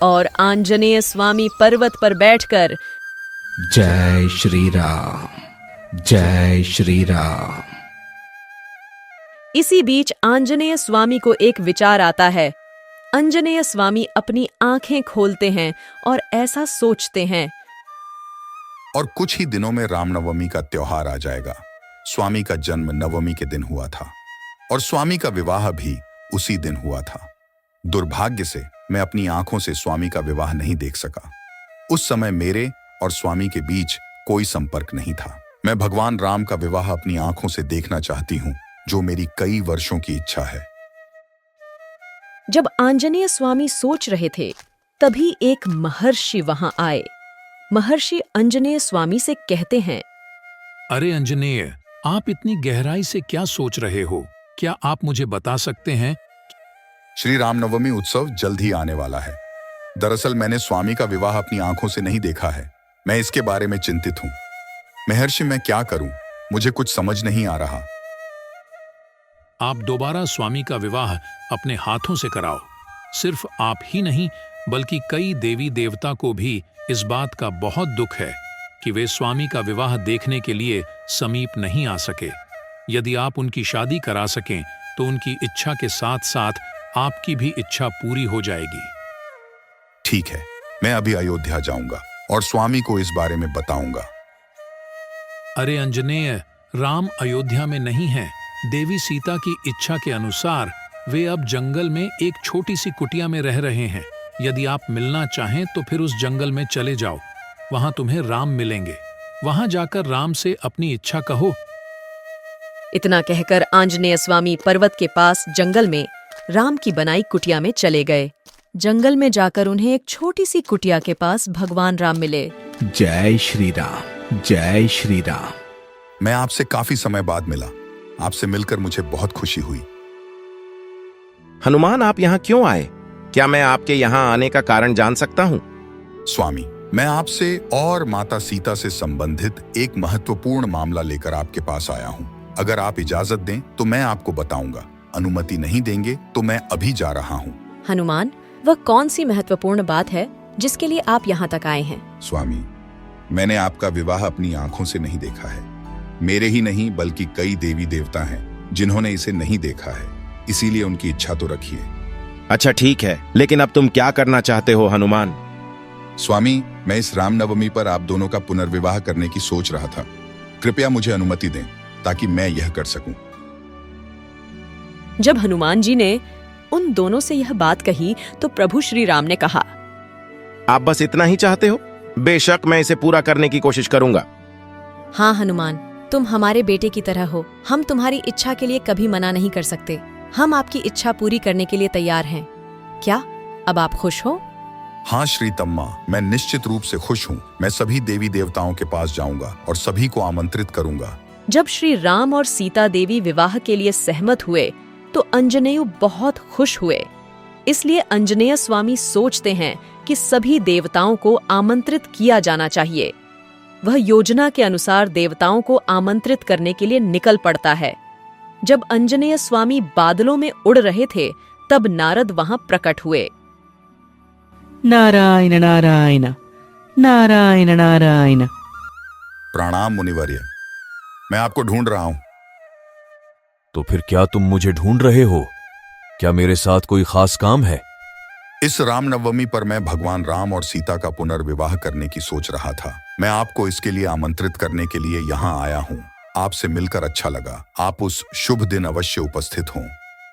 और आंजनेय स्वामी पर्वत पर बैठकर जय श्री राम, जय श्री राम। इसी बीच आंजनेय स्वामी को एक विचार आता है। आंजनेय स्वामी अपनी आंखें खोलते हैं और ऐसा सोचते हैं, और कुछ ही दिनों में रामनवमी का त्योहार आ जाएगा। स्वामी का जन्म नवमी के दिन हुआ था और स्वामी का विवाह भी उसी दिन हुआ था। दुर्भाग्य से मैं अपनी आंखों से स्वामी का विवाह नहीं देख सका। उस समय मेरे और स्वामी के बीच कोई संपर्क नहीं था। मैं भगवान राम का विवाह अपनी आंखों से देखना चाहती हूँ, जो मेरी कई वर्षों की इच्छा है। जब आंजनेय स्वामी सोच रहे थे, तभी एक महर्षि वहां आए। महर्षि आंजनेय स्वामी से कहते हैं, अरे अंजनेय, आप इतनी गहराई से क्या सोच रहे हो? क्या आप मुझे बता सकते हैं? श्री रामनवमी उत्सव जल्द ही आने वाला है। दरअसल मैंने स्वामी का विवाह अपनी आंखों से नहीं देखा है। मैं इसके बारे में चिंतित हूँ। महर्षि, मैं क्या करूं? मुझे कुछ समझ नहीं आ रहा। आप दोबारा स्वामी का विवाह अपने हाथों से कराओ। सिर्फ आप ही नहीं, बल्कि कई देवी देवता को भी इस बात का बहुत दुख है कि वे स्वामी का विवाह देखने के लिए समीप नहीं आ सके। यदि आप उनकी शादी करा सकें तो उनकी इच्छा के साथ साथ आपकी भी इच्छा पूरी हो जाएगी। ठीक है, मैं अभी अयोध्या जाऊंगा और स्वामी को इस बारे में बताऊंगा। अरे अंजनेय, राम अयोध्या में नहीं हैं। देवी सीता की इच्छा के अनुसार वे अब जंगल में एक छोटी सी कुटिया में रह रहे हैं। यदि आप मिलना चाहें तो फिर उस जंगल में चले जाओ। वहां तुम्हें राम मिलेंगे। वहां जाकर राम से अपनी इच्छा कहो। इतना कहकर आंजनेय स्वामी पर्वत के पास जंगल में राम की बनाई कुटिया में चले गए। जंगल में जाकर उन्हें एक छोटी सी कुटिया के पास भगवान राम मिले। जय श्री राम, जय श्री राम। मैं आपसे काफी समय बाद मिला। आपसे मिलकर मुझे बहुत खुशी हुई। हनुमान, आप यहाँ क्यों आए? क्या मैं आपके यहाँ आने का कारण जान सकता हूँ? स्वामी, मैं आपसे और माता सीता से संबंधित एक महत्वपूर्ण मामला लेकर आपके पास आया हूँ। अगर आप इजाजत दें तो मैं आपको बताऊंगा। अनुमति नहीं देंगे तो मैं अभी जा रहा हूँ। हनुमान, वह कौन सी महत्वपूर्ण बात है जिसके लिए आप यहाँ तक आए हैं? स्वामी, मैंने आपका विवाह अपनी आंखों से नहीं देखा है। मेरे ही नहीं बल्कि कई देवी देवता हैं जिन्होंने इसे नहीं देखा है, इसीलिए उनकी इच्छा तो रखिए। अच्छा ठीक है, लेकिन अब तुम क्या करना चाहते हो हनुमान? स्वामी, मैं इस रामनवमी पर आप दोनों का पुनर्विवाह करने की सोच रहा था। कृपया मुझे अनुमति दें ताकि मैं यह कर सकूं। जब हनुमान जी ने उन दोनों से यह बात कही तो प्रभु श्री राम ने कहा, आप बस इतना ही चाहते हो? बेशक मैं इसे पूरा करने की कोशिश करूंगा। हाँ हनुमान, तुम हमारे बेटे की तरह हो। हम तुम्हारी इच्छा के लिए कभी मना नहीं कर सकते। हम आपकी इच्छा पूरी करने के लिए तैयार हैं। क्या अब आप खुश हो? हाँ श्री तम्मा, मैं निश्चित रूप से खुश हूँ। मैं सभी देवी देवताओं के पास जाऊंगा और सभी को आमंत्रित करूंगा। जब श्री राम और सीता देवी विवाह के लिए सहमत हुए तो अंजनेय बहुत खुश हुए। इसलिए आंजनेय स्वामी सोचते हैं कि सभी देवताओं को आमंत्रित किया जाना चाहिए। वह योजना के अनुसार देवताओं को आमंत्रित करने के लिए निकल पड़ता है। जब आंजनेय स्वामी बादलों में उड़ रहे थे तब नारद वहां प्रकट हुए। नारायण नारायण नारायण नारायण। प्रणाम मुनिवर्य, मैं आपको ढूंढ रहा हूँ। तो फिर क्या तुम मुझे ढूंढ रहे हो? क्या मेरे साथ कोई खास काम है? इस रामनवमी पर मैं भगवान राम और सीता का पुनर्विवाह करने की सोच रहा था। मैं आपको इसके लिए आमंत्रित करने के लिए यहाँ आया हूँ। आपसे मिलकर अच्छा लगा। आप उस शुभ दिन अवश्य उपस्थित हों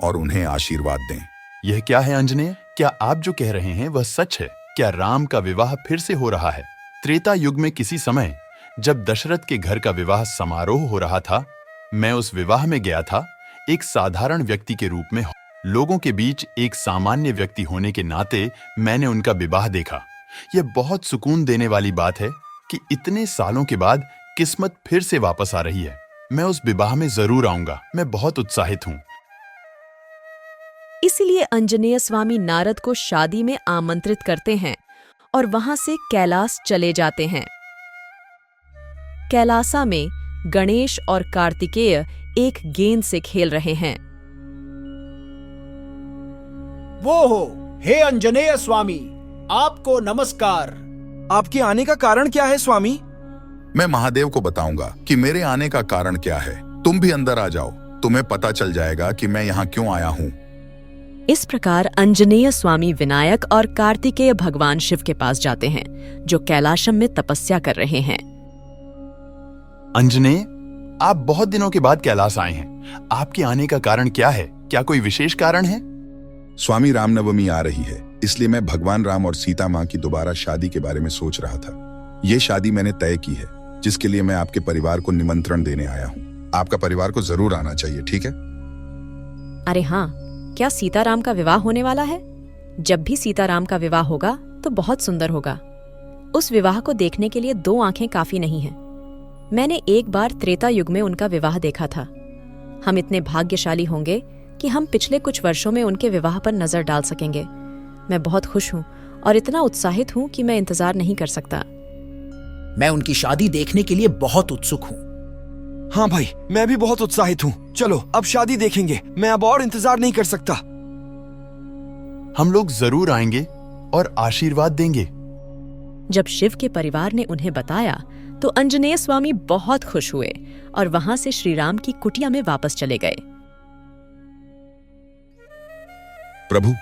और उन्हें आशीर्वाद दें। यह क्या है अंजनेय? क्या आप जो कह रहे हैं वह सच है? क्या राम का विवाह फिर से हो रहा है? त्रेता युग में किसी समय जब दशरथ के घर का विवाह समारोह हो रहा था, मैं उस विवाह में गया था। एक साधारण व्यक्ति के रूप में, लोगों के बीच एक सामान्य व्यक्ति होने के नाते मैंने उनका विवाह देखा। यह बहुत सुकून देने वाली बात है कि इतने सालों के बाद किस्मत फिर से वापस आ रही है। मैं उस विवाह में जरूर आऊंगा। मैं बहुत उत्साहित हूँ। इसलिए आंजनेय स्वामी नारद को शादी में आमंत्रित करते हैं और वहां से कैलाश चले जाते हैं। कैलासा में गणेश और कार्तिकेय एक गेंद से खेल रहे हैं। वो हो, हे आंजनेय स्वामी, आपको नमस्कार। आपके आने का कारण क्या है स्वामी? मैं महादेव को बताऊंगा कि मेरे आने का कारण क्या है। तुम भी अंदर आ जाओ, तुम्हें पता चल जाएगा कि मैं यहाँ क्यों आया हूँ। इस प्रकार अंजनेय स्वामी विनायक और कार्तिकेय भगवान शिव के पास जाते हैं, जो कैलाशम में तपस्या कर रहे हैं। अंजनेय, आप बहुत दिनों के बाद कैलाश आए हैं। आपके आने का कारण क्या है? क्या कोई विशेष कारण है? स्वामी रामनवमी आ रही है, इसलिए मैं भगवान राम और सीता माँ की दोबारा शादी के बारे में सोच रहा था। ये शादी मैंने तय की है, जिसके लिए मैं आपके परिवार को निमंत्रण देने आया हूँ। आपका परिवार को जरूर आना चाहिए, ठीक है? अरे हाँ, क्या सीताराम का विवाह होने वाला है? जब भी सीताराम का विवाह होगा तो बहुत सुंदर होगा। उस विवाह को देखने के लिए 2 आंखें काफी नहीं हैं। मैंने एक बार त्रेता युग में उनका विवाह देखा था। हम इतने भाग्यशाली होंगे कि हम पिछले कुछ वर्षों में उनके विवाह पर नजर डाल सकेंगे। मैं बहुत खुश हूँ और इतना उत्साहित हूँ कि मैं इंतजार नहीं कर सकता। मैं उनकी शादी देखने के लिए बहुत उत्सुक हूँ। हाँ भाई, मैं भी बहुत उत्साहित हूँ। चलो अब शादी देखेंगे। मैं अब और इंतजार नहीं कर सकता। हम लोग जरूर आएंगे और आशीर्वाद देंगे। जब शिव के परिवार ने उन्हें बताया तो अंजनेय स्वामी बहुत खुश हुए और वहां से श्री राम की कुटिया में वापस चले गए। प्रभु,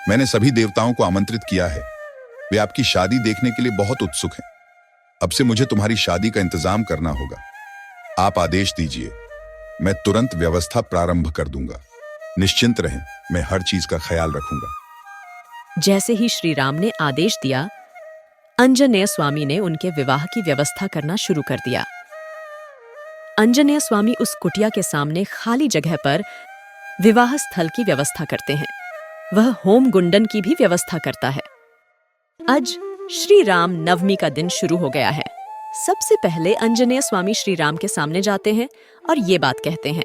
मैंने सभी देवताओं को आमंत्रित किया है। वे आपकी शादी देखने के लिए बहुत उत्सुक हैं। अब से मुझे तुम्हारी शादी का इंतजाम करना होगा। आप आदेश दीजिए, मैं तुरंत व्यवस्था प्रारंभ कर दूंगा। निश्चिंत रहें, मैं हर चीज का ख्याल रखूंगा। जैसे ही श्री राम ने आदेश दिया, अंजनेय स्वामी ने उनके विवाह की व्यवस्था करना शुरू कर दिया। अंजनेय स्वामी उस कुटिया के सामने खाली जगह पर विवाह स्थल की व्यवस्था करते हैं। वह होम गुंडन की भी व्यवस्था करता है। आज श्री राम नवमी का दिन शुरू हो गया है। सबसे पहले अंजनेय स्वामी श्री राम के सामने जाते हैं और ये बात कहते हैं।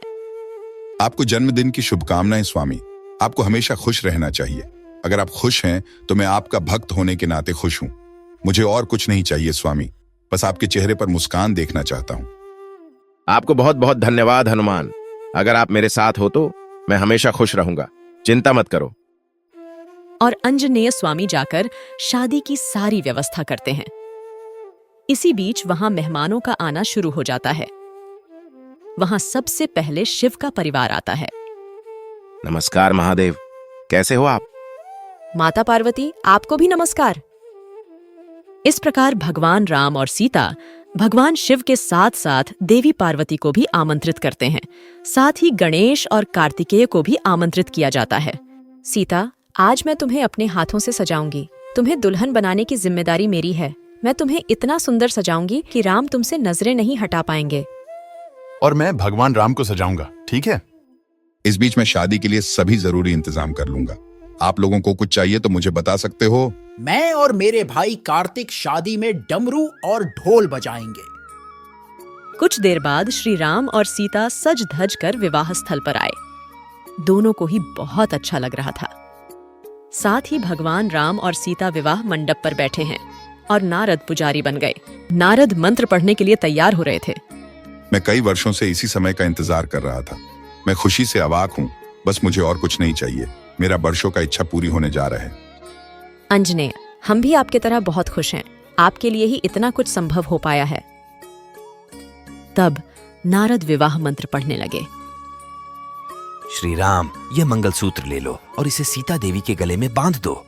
आपको जन्मदिन की शुभकामनाएं स्वामी। आपको हमेशा खुश रहना चाहिए। अगर आप खुश हैं तो मैं आपका भक्त होने के नाते खुश हूं। मुझे और कुछ नहीं चाहिए स्वामी, बस आपके चेहरे पर मुस्कान देखना चाहता हूं। आपको बहुत बहुत धन्यवाद हनुमान। अगर आप मेरे साथ हो तो मैं हमेशा खुश रहूंगा। चिंता मत करो। और अंजनेय स्वामी जाकर शादी की सारी व्यवस्था करते हैं। इसी बीच वहां मेहमानों का आना शुरू हो जाता है। वहां सबसे पहले शिव का परिवार आता है। नमस्कार महादेव, कैसे हो आप? माता पार्वती, आपको भी नमस्कार। इस प्रकार भगवान राम और सीता भगवान शिव के साथ साथ देवी पार्वती को भी आमंत्रित करते हैं। साथ ही गणेश और कार्तिकेय को भी आमंत्रित किया जाता है। सीता, आज मैं तुम्हें अपने हाथों से सजाऊंगी। तुम्हें दुल्हन बनाने की जिम्मेदारी मेरी है। मैं तुम्हें इतना सुंदर सजाऊंगी कि राम तुमसे नजरें नहीं हटा पाएंगे। और मैं भगवान राम को सजाऊंगा, ठीक है? इस बीच मैं शादी के लिए सभी जरूरी इंतजाम कर लूंगा। आप लोगों को कुछ चाहिए तो मुझे बता सकते हो। मैं और मेरे भाई कार्तिक शादी में डमरू और ढोल बजाएंगे। कुछ देर बाद श्री राम और सीता सज धज कर विवाह स्थल पर आए। दोनों को ही बहुत अच्छा लग रहा था। साथ ही भगवान राम और सीता विवाह मंडप पर बैठे हैं और नारद पुजारी बन गए। नारद मंत्र पढ़ने के लिए तैयार हो रहे थे। मैं कई वर्षों से इसी समय का इंतजार कर रहा था। मैं खुशी से अवाक हूँ। बस मुझे और कुछ नहीं चाहिए। मेरा वर्षों का इच्छा पूरी होने जा रहा है। अंजनेय, हम भी आपके तरह बहुत खुश हैं। आपके लिए ही इतना कुछ संभव हो पाया है। तब नारद विवाह मंत्र पढ़ने लगे। श्री राम, यह मंगलसूत्र ले लो और इसे सीता देवी के गले में बांध दो।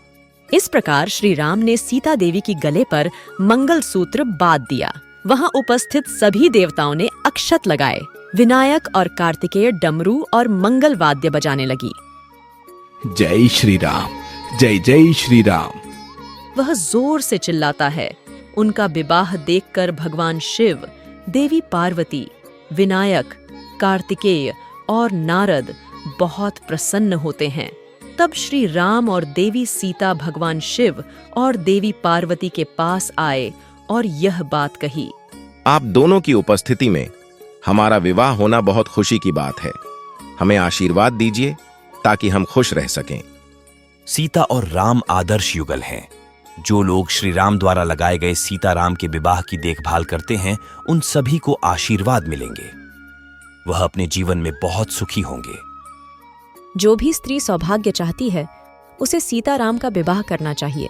इस प्रकार श्री राम ने सीता देवी की गले पर मंगलसूत्र बांध दिया। वहां उपस्थित सभी देवताओं ने अक्षत लगाए। विनायक और कार्तिकेय डमरू और मंगल वाद्य बजाने लगी। जय श्री राम, जय जय श्री राम। वह जोर से चिल्लाता है। उनका विवाह देखकर भगवान शिव, देवी पार्वती, विनायक, कार्तिकेय और नारद बहुत प्रसन्न होते हैं। तब श्री राम और देवी सीता भगवान शिव और देवी पार्वती के पास आए और यह बात कही। आप दोनों की उपस्थिति में हमारा विवाह होना बहुत खुशी की बात है। हमें आशीर्वाद दीजिए ताकि हम खुश रह सकें। सीता और राम आदर्श युगल हैं। जो लोग श्री राम द्वारा लगाए गए सीताराम के विवाह की देखभाल करते हैं, उन सभी को आशीर्वाद मिलेंगे। वह अपने जीवन में बहुत सुखी होंगे। जो भी स्त्री सौभाग्य चाहती है, उसे सीताराम का विवाह करना चाहिए।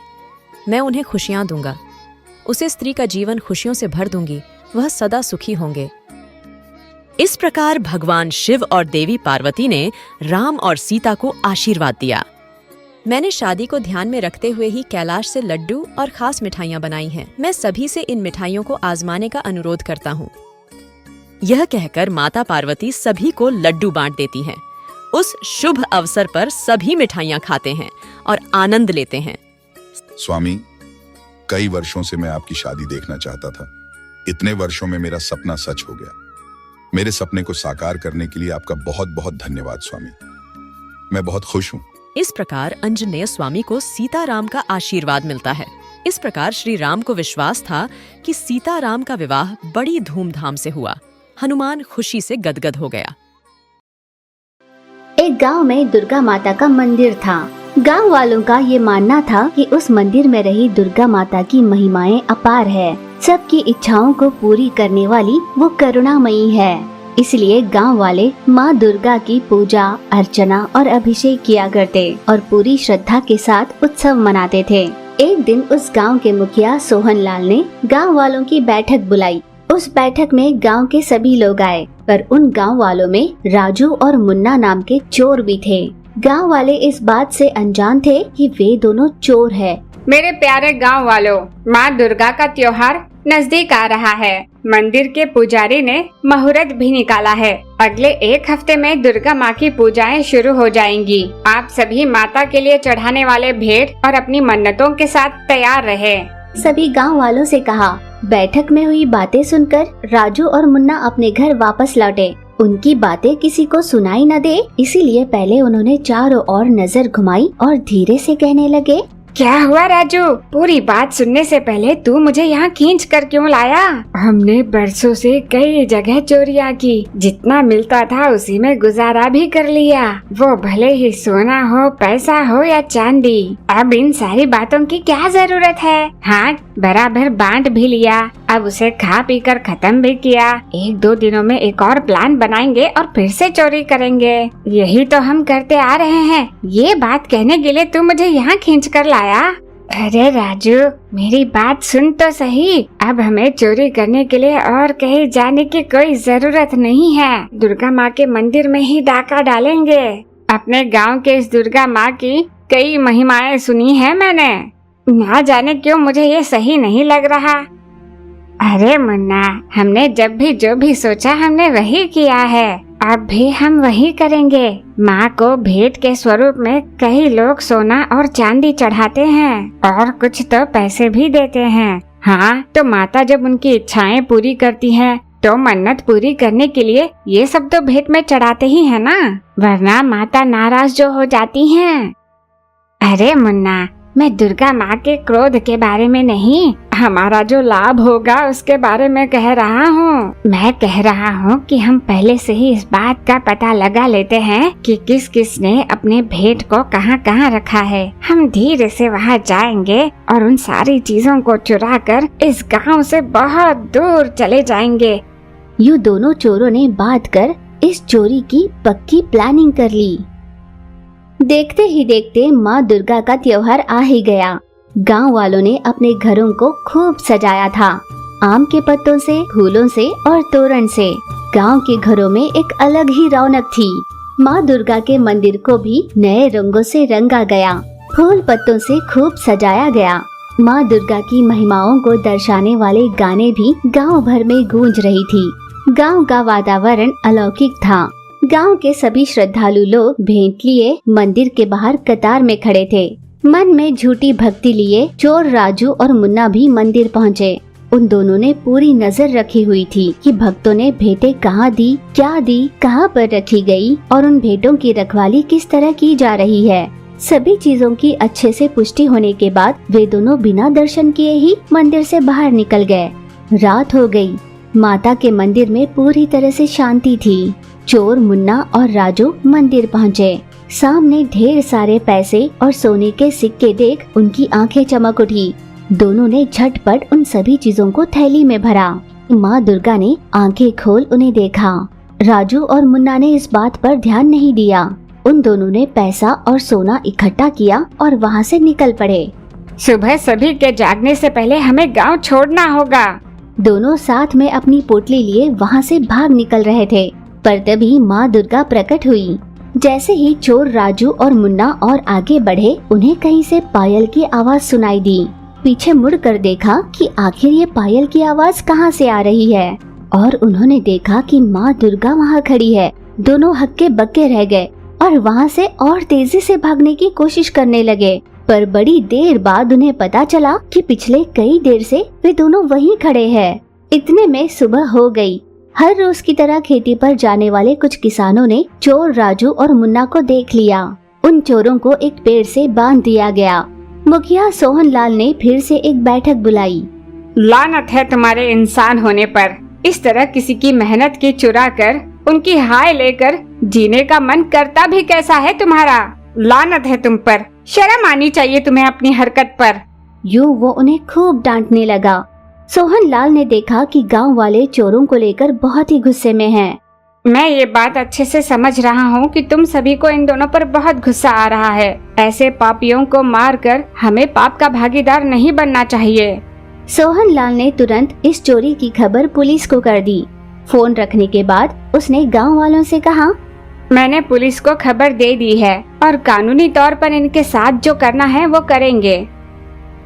मैं उन्हें खुशियां दूंगा। उसे स्त्री का जीवन खुशियों से भर दूंगी, वह सदा सुखी होंगे। इस प्रकार भगवान शिव और देवी पार्वती ने राम और सीता को आशीर्वाद दिया। मैंने शादी को ध्यान में रखते हुए ही कैलाश से लड्डू और खास मिठाइयां बनाई हैं। मैं सभी से इन मिठाइयों को आजमाने का अनुरोध करता हूँ। यह कहकर माता पार्वती सभी को लड्डू बांट देती हैं। उस शुभ अवसर पर सभी मिठाइयां खाते हैं और आनंद लेते हैं। स्वामी, कई वर्षों से मैं आपकी शादी देखना चाहता था। इतने वर्षों में मेरा सपना सच हो गया। मेरे सपने को साकार करने के लिए आपका बहुत बहुत धन्यवाद स्वामी। मैं बहुत खुश हूँ। इस प्रकार अंजनेय स्वामी को सीताराम का आशीर्वाद मिलता है। इस प्रकार श्री राम को विश्वास था कि सीताराम का विवाह बड़ी धूमधाम से हुआ। हनुमान खुशी से गदगद हो गया। एक गांव में दुर्गा माता का मंदिर था। गांव वालों का ये मानना था कि उस मंदिर में रही दुर्गा माता की महिमाएं अपार है। सबकी इच्छाओं को पूरी करने वाली वो करुणामयी है। इसलिए गांव वाले माँ दुर्गा की पूजा अर्चना और अभिषेक किया करते और पूरी श्रद्धा के साथ उत्सव मनाते थे। एक दिन उस गांव के मुखिया सोहनलाल ने गांव वालों की बैठक बुलाई। उस बैठक में गांव के सभी लोग आए, पर उन गांव वालों में राजू और मुन्ना नाम के चोर भी थे। गांव वाले इस बात से अनजान थे कि वे दोनों चोर हैं। मेरे प्यारे गांव वालों, माँ दुर्गा का त्योहार नजदीक आ रहा है। मंदिर के पुजारी ने मुहूर्त भी निकाला है। अगले एक हफ्ते में दुर्गा माँ की पूजाएं शुरू हो जाएंगी। आप सभी माता के लिए चढ़ाने वाले भेंट और अपनी मन्नतों के साथ तैयार रहे। सभी गांव वालों से कहा। बैठक में हुई बातें सुनकर राजू और मुन्ना अपने घर वापस लौटे। उनकी बातें किसी को सुनाई न दे, इसीलिए पहले उन्होंने चारों ओर नजर घुमाई और धीरे से कहने लगे, क्या हुआ राजू? पूरी बात सुनने से पहले तू मुझे यहाँ खींच कर क्यों लाया? हमने बरसों से कई जगह चोरियां की। जितना मिलता था उसी में गुजारा भी कर लिया, वो भले ही सोना हो, पैसा हो या चांदी। अब इन सारी बातों की क्या जरूरत है? हाँ, बराबर बांट भी लिया। अब उसे खा पी कर खत्म भी किया। 1-2 दिनों में एक और प्लान बनाएंगे और फिर से चोरी करेंगे। यही तो हम करते आ रहे हैं। ये बात कहने के लिए तू मुझे यहाँ खींच कर लाया? अरे राजू, मेरी बात सुन तो सही। अब हमें चोरी करने के लिए और कहीं जाने की कोई जरूरत नहीं है। दुर्गा माँ के मंदिर में ही डाका डालेंगे। अपने गांव के इस दुर्गा माँ की कई महिमाएं सुनी है मैंने। ना जाने क्यों मुझे ये सही नहीं लग रहा। अरे मुन्ना, हमने जब भी जो भी सोचा हमने वही किया है। अब भी हम वही करेंगे। माँ को भेंट के स्वरूप में कई लोग सोना और चांदी चढ़ाते हैं और कुछ तो पैसे भी देते हैं। हाँ, तो माता जब उनकी इच्छाएं पूरी करती हैं, तो मन्नत पूरी करने के लिए ये सब तो भेंट में चढ़ाते ही है ना, वरना माता नाराज जो हो जाती हैं। अरे मुन्ना, मैं दुर्गा माँ के क्रोध के बारे में नहीं, हमारा जो लाभ होगा उसके बारे में कह रहा हूँ। मैं कह रहा हूँ कि हम पहले से ही इस बात का पता लगा लेते हैं कि किस किस ने अपने भेंट को कहाँ कहाँ रखा है। हम धीरे से वहाँ जाएंगे और उन सारी चीजों को चुरा कर इस गांव से बहुत दूर चले जाएंगे। यूँ दोनों चोरों ने बात कर इस चोरी की पक्की प्लानिंग कर ली। देखते ही देखते माँ दुर्गा का त्योहार आ ही गया। गांव वालों ने अपने घरों को खूब सजाया था, आम के पत्तों से, फूलों से और तोरण से। गांव के घरों में एक अलग ही रौनक थी। माँ दुर्गा के मंदिर को भी नए रंगों से रंगा गया, फूल पत्तों से खूब सजाया गया। माँ दुर्गा की महिमाओं को दर्शाने वाले गाने भी गांव भर में गूंज रही थी। गांव का वातावरण अलौकिक था। गांव के सभी श्रद्धालु लोग भेंट लिए मंदिर के बाहर कतार में खड़े थे। मन में झूठी भक्ति लिए चोर राजू और मुन्ना भी मंदिर पहुँचे। उन दोनों ने पूरी नजर रखी हुई थी कि भक्तों ने भेंटें कहाँ दी, क्या दी, कहाँ पर रखी गई और उन भेंटों की रखवाली किस तरह की जा रही है। सभी चीजों की अच्छे से पुष्टि होने के बाद वे दोनों बिना दर्शन किए ही मंदिर से बाहर निकल गए। रात हो गई। माता के मंदिर में पूरी तरह से शांति थी। चोर मुन्ना और राजू मंदिर पहुँचे। सामने ढेर सारे पैसे और सोने के सिक्के देख उनकी आंखें चमक उठी। दोनों ने झटपट उन सभी चीजों को थैली में भरा। माँ दुर्गा ने आंखें खोल उन्हें देखा। राजू और मुन्ना ने इस बात पर ध्यान नहीं दिया। उन दोनों ने पैसा और सोना इकट्ठा किया और वहाँ से निकल पड़े। सुबह सभी के जागने से पहले हमें गांव छोड़ना होगा। दोनों साथ में अपनी पोटली लिए वहाँ से भाग निकल रहे थे, पर तभी माँ दुर्गा प्रकट हुई। जैसे ही चोर राजू और मुन्ना और आगे बढ़े, उन्हें कहीं से पायल की आवाज सुनाई दी। पीछे मुड़कर देखा कि आखिर ये पायल की आवाज कहाँ से आ रही है, और उन्होंने देखा कि माँ दुर्गा वहाँ खड़ी है। दोनों हक्के बक्के रह गए और वहाँ से और तेजी से भागने की कोशिश करने लगे, पर बड़ी देर बाद उन्हें पता चला कि पिछले कई देर से वे दोनों वहीं खड़े हैं। इतने में सुबह हो गई। हर रोज की तरह खेती पर जाने वाले कुछ किसानों ने चोर राजू और मुन्ना को देख लिया। उन चोरों को एक पेड़ से बांध दिया गया। मुखिया सोहन लाल ने फिर से एक बैठक बुलाई। लानत है तुम्हारे इंसान होने पर। इस तरह किसी की मेहनत की चुरा कर उनकी हाय लेकर जीने का मन करता भी कैसा है तुम्हारा? लानत है तुम पर। शर्म आनी चाहिए तुम्हें अपनी हरकत पर। यूं वो उन्हें खूब डांटने लगा। सोहन लाल ने देखा कि गांव वाले चोरों को लेकर बहुत ही गुस्से में हैं। मैं ये बात अच्छे से समझ रहा हूँ कि तुम सभी को इन दोनों पर बहुत गुस्सा आ रहा है। ऐसे पापियों को मारकर हमें पाप का भागीदार नहीं बनना चाहिए। सोहन लाल ने तुरंत इस चोरी की खबर पुलिस को कर दी। फोन रखने के बाद उसने गांव वालों से कहा, मैंने पुलिस को खबर दे दी है और कानूनी तौर पर इनके साथ जो करना है वो करेंगे।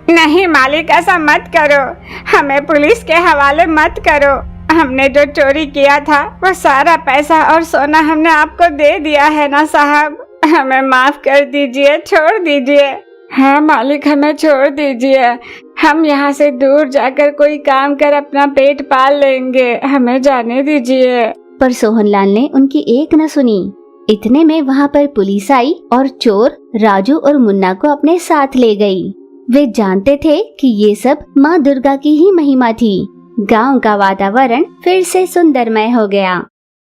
नहीं मालिक, ऐसा मत करो, हमें पुलिस के हवाले मत करो। हमने जो चोरी किया था वो सारा पैसा और सोना हमने आपको दे दिया है ना साहब। हमें माफ कर दीजिए, छोड़ दीजिए। हाँ मालिक, हमें छोड़ दीजिए। हम यहाँ से दूर जाकर कोई काम कर अपना पेट पाल लेंगे, हमें जाने दीजिए। पर सोहनलाल ने उनकी एक न सुनी। इतने में वहाँ पर पुलिस आई और चोर राजू और मुन्ना को अपने साथ ले गई। वे जानते थे कि ये सब माँ दुर्गा की ही महिमा थी। गांव का वातावरण फिर से सुंदरमय हो गया।